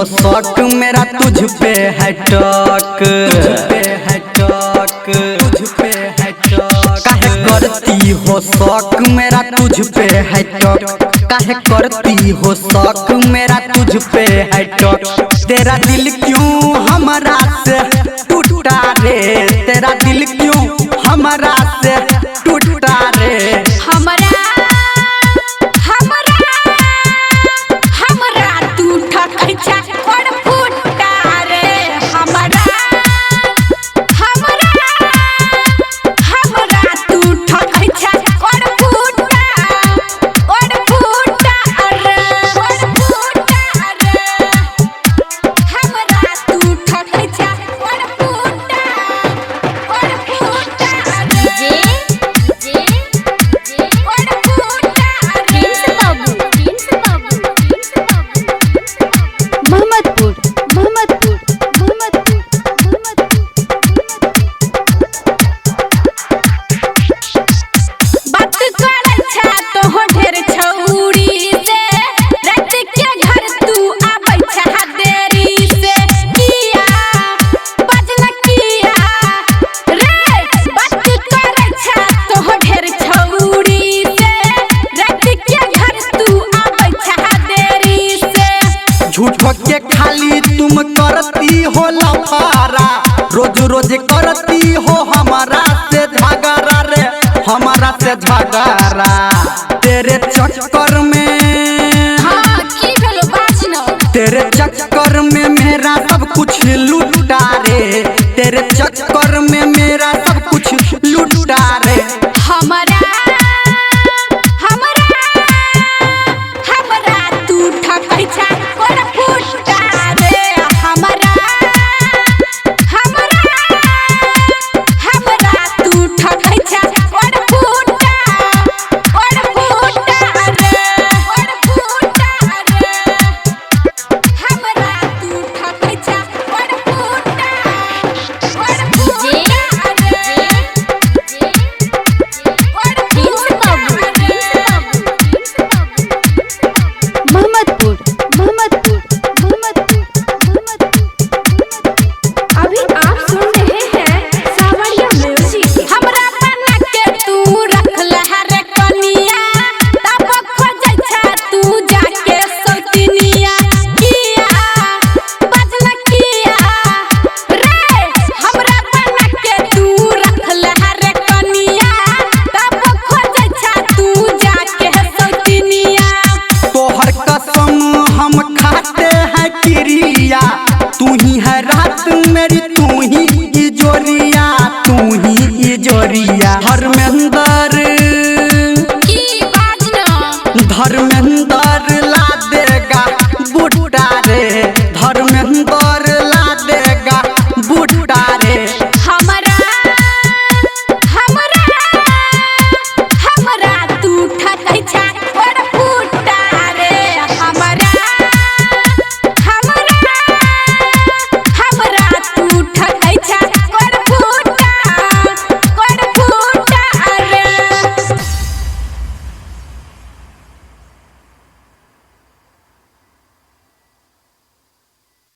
शौक मेरा तुझ पे है टक, काहे करती हो शौक मेरा तुझ पे है टक, काहे करती हो शौक मेरा तुझ पे है टक। तेरा दिल क्यों हमारा से टूटा रे, तेरा दिल क्यों हमारा से टूटा रे। झूठो के खाली तुम करती हो लफारा, रोज रोज करती हो हमारा से झगड़ा रे, हमारा से झगड़ा। तेरे चक्कर में तेरे चक्कर में मेरा सब कुछ लूटा रे, तेरे चक्कर